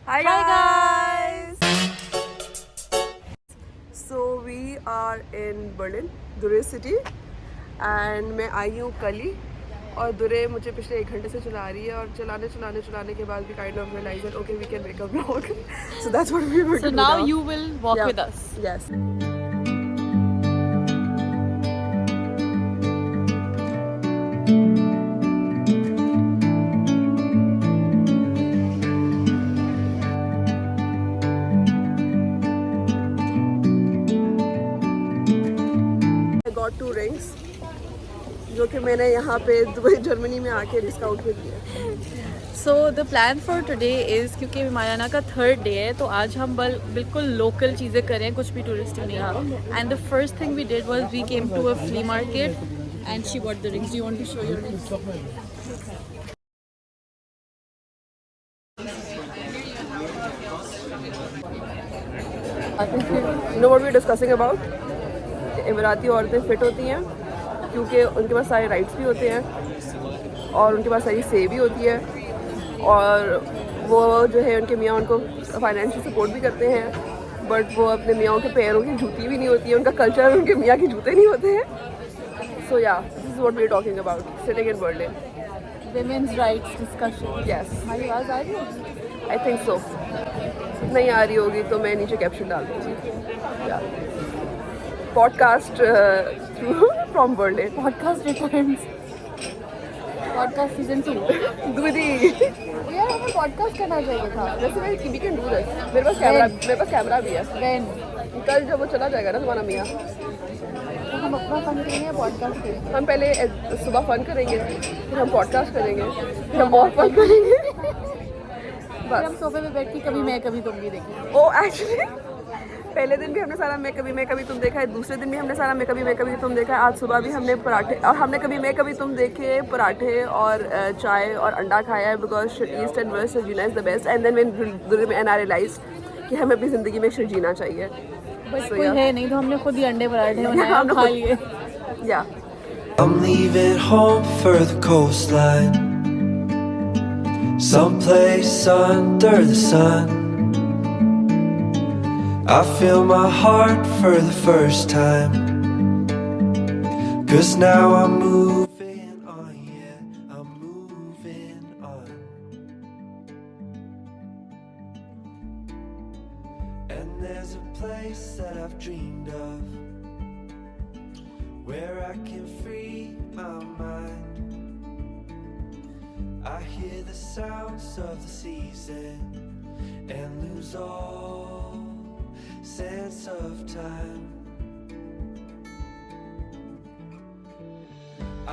Hi guys! So we are in Berlin, दुरे city and मैं आई हूँ कल ही और दुरे मुझे पिछले 1 घंटे से चला रही है और चलाने के बाद भी kind of realise that okay we can make a vlog so that's what we will do So now you will walk with us. Yes I got 2 rings जो कि मैंने यहाँ पे दुबई जर्मनी में आके डिस्काउंट में दिए. So the plan for today is क्योंकि मायाना का 3rd day है तो आज हम बिल्कुल लोकल चीज़ें करें, कुछ भी टूरिस्टिक नहीं. And the first thing we did was we came to a flea market and she bought the rings. Do you want to show your rings? You know what we are discussing about? इमराती औरतें fit होती हैं क्योंकि उनके पास सारे rights भी होते हैं और उनके पास सारी से भी होती है और वो जो है उनके मियाँ उनको फाइनेंशियल सपोर्ट भी करते हैं बट वो अपने मियाँ के पैरों की जूती भी नहीं होती है. उनका कल्चर उनके मियाँ के जूते नहीं होते हैं. So yeah this is what we are talking about sitting in Berlin. Women's rights discussion. Yes हमारी आवाज़ आ रही है? I think so. नहीं आ रही होगी तो मैं नीचे कैप्शन डाल दूँगी. Podcast through from Berlin. Podcast returns. Podcast season 2. दूधी यार हमें podcast करना चाहिए था. वैसे वी कैन डू दिस. मेरे पास कैमरा भी है. When? कल जब वो चला जाएगा ना तुम्हारा मियाँ तो हम अपना फन करेंगे पॉडकास्ट करेंगे. हम पहले सुबह फन करेंगे फिर हम पॉडकास्ट करेंगे फिर हम और फन करेंगे. फिर हम सोफे पे बैठ के कभी मैं कभी तुम भी देखेंगे. ओ एक्चुअली पहले दिन भी हमने सारा मैं कभी तुम देखा है. दूसरे दिन भी हमने सारा मैं कभी तुम देखा है. आज सुबह भी हमने पराठे और हमने कभी मैं कभी तुम देखे पराठे और चाय और अंडा खाया है because east and west Sharjeena is the best. And then when I realise कि हमें अपनी ज़िंदगी में शर्जीना जीना चाहिए. बट कोई है नहीं तो हमने खुद ही अंडे पराठे बनाए और खा लिए. या I'm leaving home for the coastline, someplace under the sun. I feel my heart for the first time, 'cause now I'm moving on, yeah, I'm moving on. And there's a place that I've dreamed of, where I can free my mind. I hear the sounds of the season and lose all sense of time.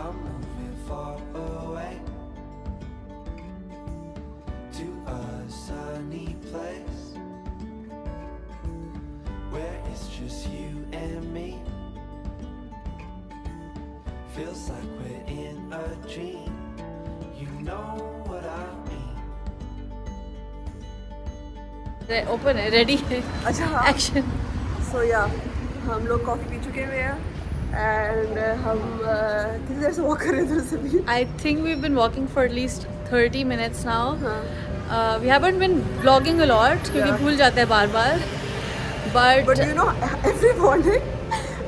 I'm moving far away to a sunny place where it's just you and me. Feels like we're in a dream. You know what I mean. Open है, ready है. अच्छा हाँ. Action. सो या हम लोग coffee P चुके हुए हैं एंड हम कितनी देर से वॉक कर रहे थे उधर से भी. I think we've been walking for at least 30 minutes now. हाँ. We haven't been vlogging a lot क्योंकि Yeah. भूल जाते हैं बार-बार. But you know every morning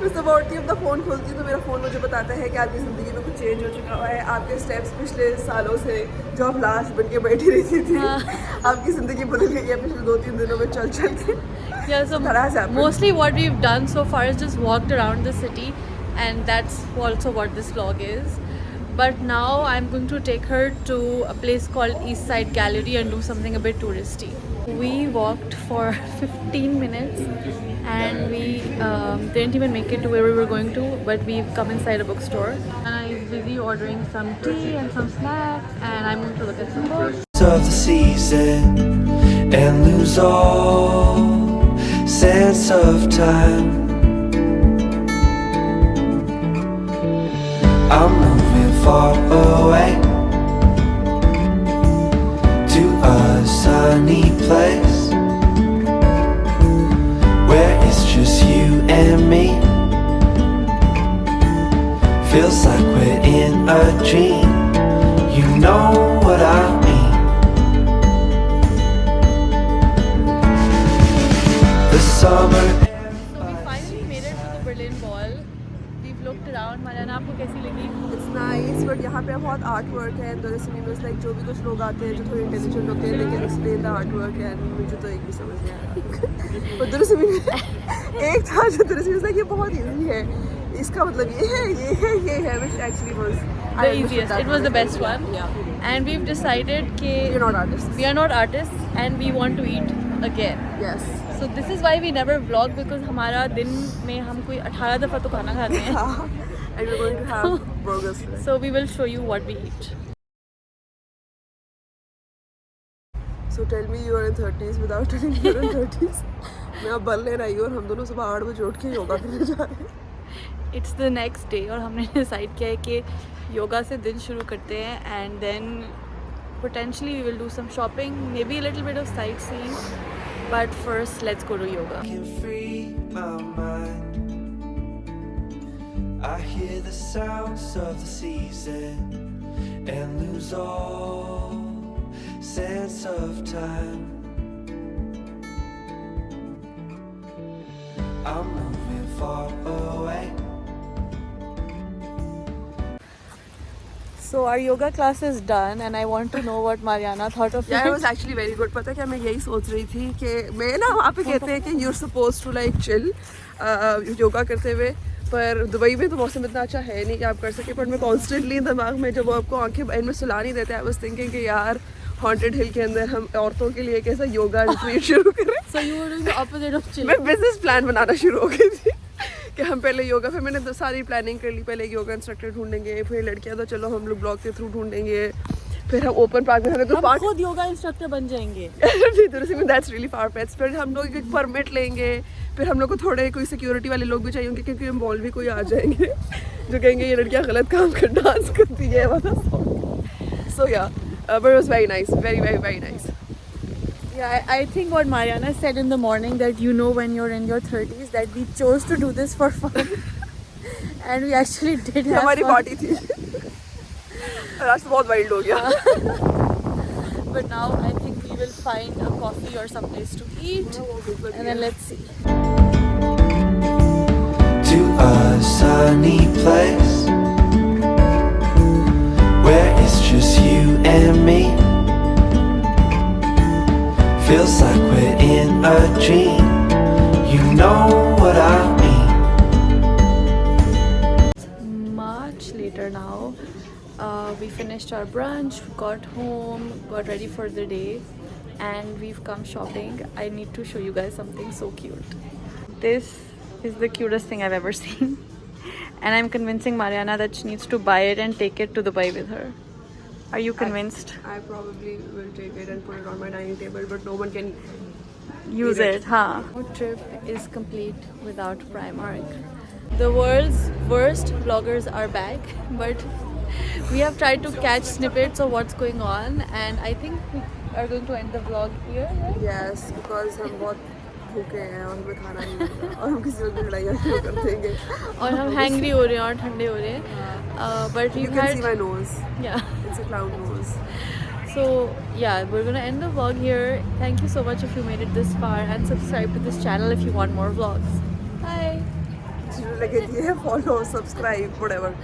मैं सुबह उठती हूँ अपना फ़ोन खोलती हूँ तो मेरा फ़ोन मुझे बताता है कि आपकी ज़िंदगी में कुछ चेंज हो चुका है. आपके स्टेप्स पिछले सालों से जो आप लाश बन के बैठी रहती थी आपकी ज़िंदगी बदल गई है पिछले 2-3 दिनों में चल के. Yeah, so That has happened. mostly what we've done so far is just walked around the city, and that's also what this vlog is. But now I'm going to take her to a place called East Side Gallery and do something a bit touristy. We walked for 15 minutes and we didn't even make it to where we were going to, but we've come inside a bookstore. And I'm busy ordering some tea and some snacks, and I'm going to look at some books. Of the season and lose all sense of time. I'm moving far away to a sunny place where it's just you and me. Feels like we're in a dream. You know what I mean. the summer. We finally made it to the Berlin Wall. We've looked around. Mariana, आपको कैसी लगी? It's nice, but यहाँ पे बहुत art work है. There is like जो भी कुछ लोग आते हैं जो थोड़े इंटेलिजेंट होते हैं, they can explain the art work and मुझे तो एक भी समझ नहीं आया. और दूसरी में एक था जो दूसरी में ये बहुत easy है. इसका मतलब ये है, which actually was The easiest. It was the best one. Yeah. And we've decided We're that not artists. we are not artists and we want to eat again. Yes. So this is why we never vlog because हमारा दिन में हम कोई 18 दफ़ा तो खाना खाते हैं. And we're going to have burgers today. So we will show you what we eat. So tell me you are in 30s without telling me you're in 30s. मैं अब बर्लिन आई हूँ और हम दोनों सुबह 8 बजे उठ के योगा करने जा रहे हैं. It's the next day और हमने डिसाइड किया है कि योगा से दिन शुरू करते हैं and then potentially we will do some shopping, maybe a little bit of sightseeing, but first let's go to yoga. Can free my mind. I hear the sounds of the season and lose all sense of time. I'm moving far away. So our yoga class is done and I want to know what Mariana thought of Yeah, it. it was actually very good. पता है क्या मैं यही सोच रही थी कि मैं ना वहाँ पे कहते हैं कि you're supposed to like chill yoga करते हुए, पर दुबई में तो मौसम इतना अच्छा है नहीं कि आप कर सके. पर मैं कॉन्स्टेंटली दिमाग में जब वो आपको आंखें एंड में सुला नहीं देते, आई वाज थिंकिंग कि यार हॉन्टेड हिल के अंदर हम औरतों के लिए कैसा योगा रिट्रीट शुरू करें. So you were doing the opposite of chill. मैं बिजनेस प्लान बनाना शुरू हो गई थी कि हम पहले योगा, फिर मैंने सारी प्लानिंग कर ली. पहले योगा इंस्ट्रक्टर ढूंढेंगे, फिर लड़कियां तो चलो हम लोग ब्लॉग के थ्रू ढूंढेंगे, फिर हम ओपन पार्क में हमें तो हम पार्क खुद योगा इंस्ट्रक्टर बन जाएंगे. That's really far fetched. फिर हम लोग एक परमिट लेंगे, फिर हम लोग को थोड़े कोई सिक्योरिटी वाले लोग भी चाहिए होंगे क्योंकि मॉल भी कोई आ जाएंगे जो कहेंगे ये लड़कियां गलत काम कर डांस करती है वाला. सो या but it was very nice, very very very nice. Yeah, I think what Mariana said in the morning that you know when you're in your 30s that we chose to do this for fun and we actually did have हमारी fun. Party थी और आज तो बहुत wild हो गया. But now I think we will find a coffee or some place to eat and then let's see. To a sunny place where it's just you and me. Feels like we're in a dream. You know what I mean. Much later now. We finished our brunch, got home, got ready for the day, and we've come shopping. I need to show you guys something so cute. This is the cutest thing I've ever seen. And I'm convincing Mariana that she needs to buy it and take it to Dubai with her. Are you convinced? I probably will take it and put it on my dining table, but no one can Use eat it, huh? Our trip is complete without Primark. The world's worst vloggers are back, but we have tried to catch snippets of what's going on, and I think we are going to end the vlog here, right? Yes, because हम बहुत भूखे हैं और हमें खाना नहीं मिलता और हम किसी और की लड़ाइयाँ क्यों कर देंगे. और हम हैंग्री हो रहे हैं और ठंडे हो रहे हैं. But You we've can had, see my nose. yeah. It's a clown nose. So yeah, we're gonna end the vlog here. Thank you so much if you made it this far, and subscribe to this channel if you want more vlogs. Bye. Like follow, subscribe, whatever.